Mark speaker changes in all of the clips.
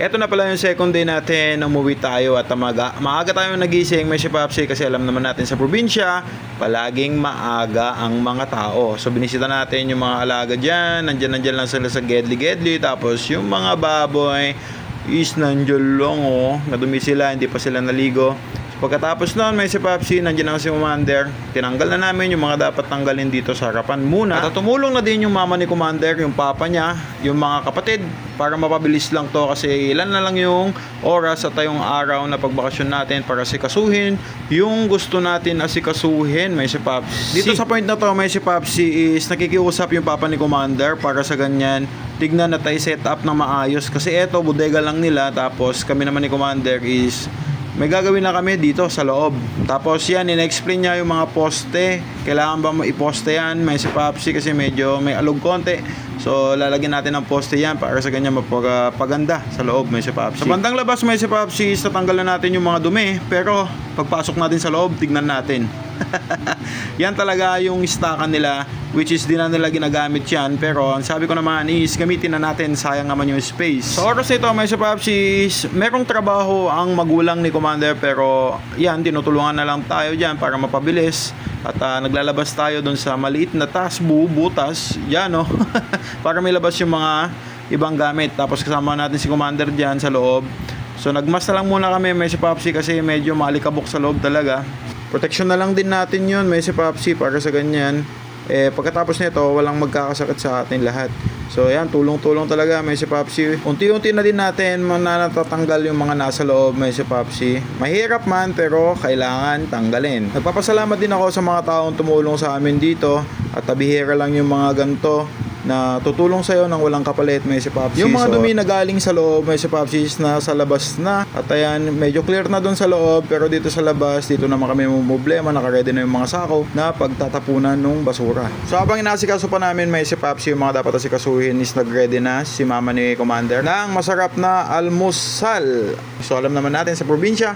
Speaker 1: Eto na pala yung second day natin, umuwi tayo at maaga tayong nagising, may si Papsi, kasi alam naman natin sa probinsya, palaging maaga ang mga tao. So binisita natin yung mga alaga dyan, nandyan lang sila sa gedli-gedli, tapos yung mga baboy is nandyan lang nadumi sila, hindi pa sila naligo. Pagkatapos nun, may si Papsi, nandiyan na si Commander. Tinanggal na namin yung mga dapat tanggalin dito sa harapan muna. At tumulong na din yung mama ni Commander, yung papa niya, yung mga kapatid, para mapabilis lang to kasi ilan na lang yung oras at yung araw na pagbakasyon natin para sikasuhin yung gusto natin asikasuhin. May si Papsi. Dito sa point na to, may si Papsi is nakikiusap yung papa ni Commander para sa ganyan tignan na tayo set up ng maayos. Kasi eto, bodega lang nila, tapos kami naman ni Commander is may gagawin na kami dito sa loob. Tapos yan, in-explain niya yung mga poste. Kailangan ba iposte yan? May si Papsi kasi medyo may alog konti. So lalagyan natin ng poste yan para sa ganyan mapaganda sa loob. May si Papsi. Sa bandang labas may si Papsi, tatanggal na natin yung mga dumi. Pero pagpasok natin sa loob, tignan natin. Yan talaga yung stockan nila, which is di na nila ginagamit yan. Pero ang sabi ko naman is gamitin na natin, sayang naman yung space. Sa oras nito may si Papsi, merong trabaho ang magulang ni Commander, pero yan, tinutulungan na lang tayo dyan para mapabilis. At naglalabas tayo dun sa maliit na butas yan para may labas yung mga ibang gamit. Tapos kasama natin si Commander dyan sa loob. So nagmas na lang muna kami, may si Papsi, kasi medyo maalikabok sa loob talaga. Protection na lang din natin yun, may si Papsi, para sa ganyan. Pagkatapos nito, walang magkakasakit sa atin lahat. So yan, tulong-tulong talaga, may si Papsi. Unti-unti na din natin natatanggal yung mga nasa loob, may si Papsi. Mahirap man, pero kailangan tanggalin. Nagpapasalamat din ako sa mga taong tumulong sa amin dito. At bihira lang yung mga ganito na tutulong sa'yo ng walang kapalit, may si Papsi. Yung mga dumi na galing sa loob, may si Papsi, na sa labas na. At ayan, medyo clear na dun sa loob, pero dito sa labas, dito naman kami may problema, nakaready na yung mga sako na pagtatapunan ng basura. So habang inasikaso pa namin, may si Papsi, yung mga dapat asikasuhin is nagready na si mama ni Commander ng masarap na almusal. So alam naman natin sa probinsya,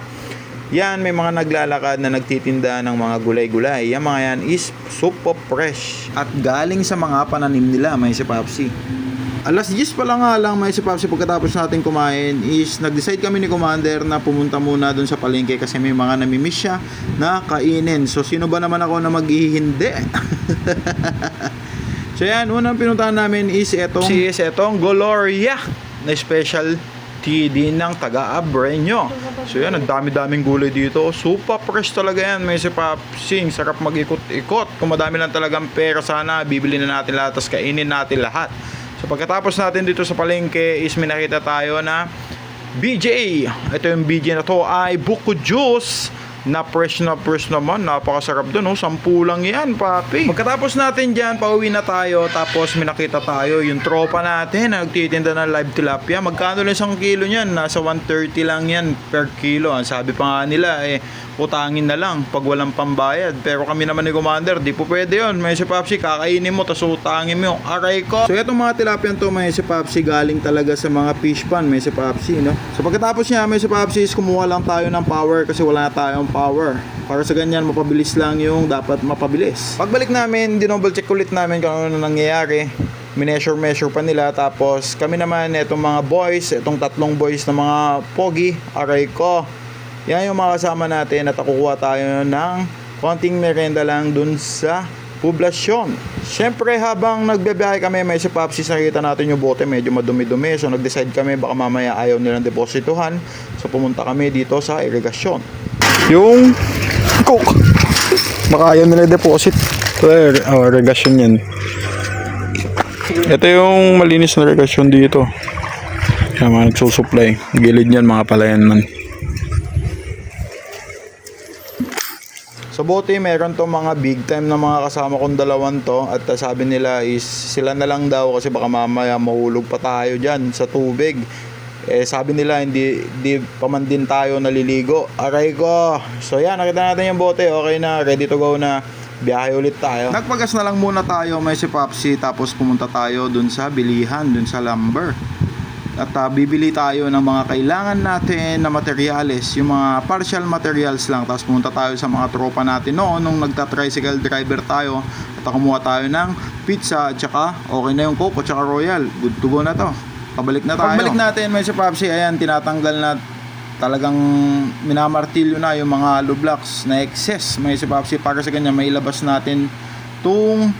Speaker 1: yan, may mga naglalakad na nagtitinda ng mga gulay-gulay. Yan mga yan is super fresh at galing sa mga pananim nila, may si Papsi. Alas 10 pa lang nga lang, may si Papsi, pagkatapos natin kumain is nag-decide kami ni Commander na pumunta muna dun sa palengke kasi may mga namimiss siya na kainin. So sino ba naman ako na maghihindi? So yan, unang pinuntahan namin is etong Gloria na special TD ng taga-Abreño. So yan, ang dami-daming gulay dito. Super fresh talaga yan, may si Papsi. Sarap mag-ikot-ikot. Kung madami lang talagang pera sana, bibili na natin lahat, tapos kainin natin lahat. So pagkatapos natin dito sa palengke is may nakita tayo na BJ. Ito yung BJ na to ay buko juice na fresh naman, napakasarap dun 10 lang yan, papi. Pagkatapos natin dyan, pauwi na tayo. Tapos may nakita tayo yung tropa natin na nagtitinda ng live tilapia. Magkano lang 1 kilo nyan? Nasa 130 lang yan per kilo. Ang sabi pa nga nila utangin na lang pag walang pambayad. Pero kami naman ni Commander, di po pwede yun. May si Papsi, kakainin mo tapos utangin mo yung aray ko. So itong mga tilapia to, may si Papsi, galing talaga sa mga fish pan, may si Papsi, no? So pagkatapos niya, may si Papsi, kumuha lang tayo ng power kasi wala na tayong power. Para sa ganyan, mapabilis lang yung dapat mapabilis. Pagbalik namin, dinouble check ulit namin kung ano nangyayari. Mineasure pa nila. Tapos kami naman, itong mga boys, itong 3 boys na mga pogi, aray ko. Yan yung mga kasama natin at kukuha tayo ng konting merenda lang dun sa poblasyon. Siyempre habang nagbebiyahe kami, may si Papsi, nakita natin yung bote medyo madumi-dumi. So nag-decide kami baka mamaya ayaw nilang deposituhan. So pumunta kami dito sa irigasyon. Yung cook, baka ayaw nila deposit. Irigasyon yan. Ito yung malinis na irigasyon dito. Kaya mga nagsusupply. Gilid yan mga palayan man. Sa bote, meron to mga big time na mga kasama kong dalawang to. At sabi nila is sila na lang daw kasi baka mamaya mahulog pa tayo dyan sa tubig. Sabi nila hindi pa man din tayo naliligo. Aray ko. So yan, nakita natin yung bote. Okay na, ready to go na. Biyahe ulit tayo. Nagpagas na lang muna tayo, may si Papsi. Tapos pumunta tayo dun sa bilihan, dun sa lumber. At bibili tayo ng mga kailangan natin na materyales, yung mga partial materials lang. Tapos pumunta tayo sa mga tropa natin noon nung nagta-tricycle driver tayo. At kumuha tayo ng pizza at saka okay na yung Coke at saka Royal. Good to go na to. Pabalik na tayo. Pagbalik natin mga Papsi, ayan, tinatanggal na, talagang minamartilyo na yung mga hollow blocks na excess mga Papsi, para sa ganyan may ilabas natin tung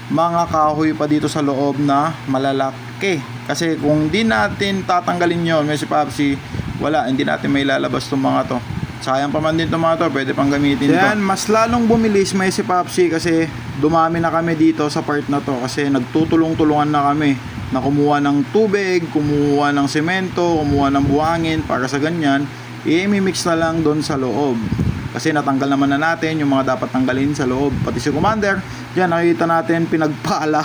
Speaker 1: mga kahoy pa dito sa loob na malalaki. Kasi kung di natin tatanggalin yun mga Papsi, wala, hindi natin may lalabas tong mga to. Sayang pa man din itong mga to, pwede pang gamitin to. Yan, mas lalong bumilis may Papsi kasi dumami na kami dito sa part na to, kasi nagtutulong-tulungan na kami na kumuha ng tubig, kumuha ng semento, kumuha ng buhangin, para sa ganyan i-mix na lang doon sa loob. Kasi natanggal naman na natin yung mga dapat tanggalin sa loob. Pati si Commander, dyan nakikita natin pinagpala.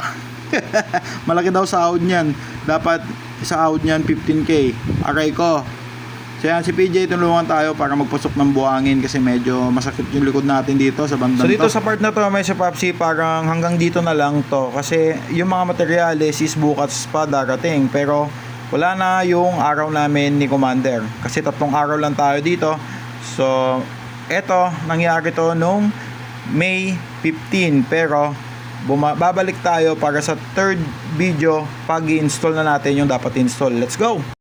Speaker 1: Malaki daw sahod niyan. Dapat sahod niyan 15k. Aray ko. So yan, si PJ, tulungan tayo para magpasok ng buhangin kasi medyo masakit yung likod natin dito sa bandang to. So dito sa part na to may Papsi, parang hanggang dito na lang to kasi yung mga materyales is bukas pa darating, pero wala na yung araw namin ni Commander kasi 3 araw lang tayo dito. So eto, nangyari to nung May 15, pero babalik tayo para sa 3rd video pag i-install na natin yung dapat install. Let's go!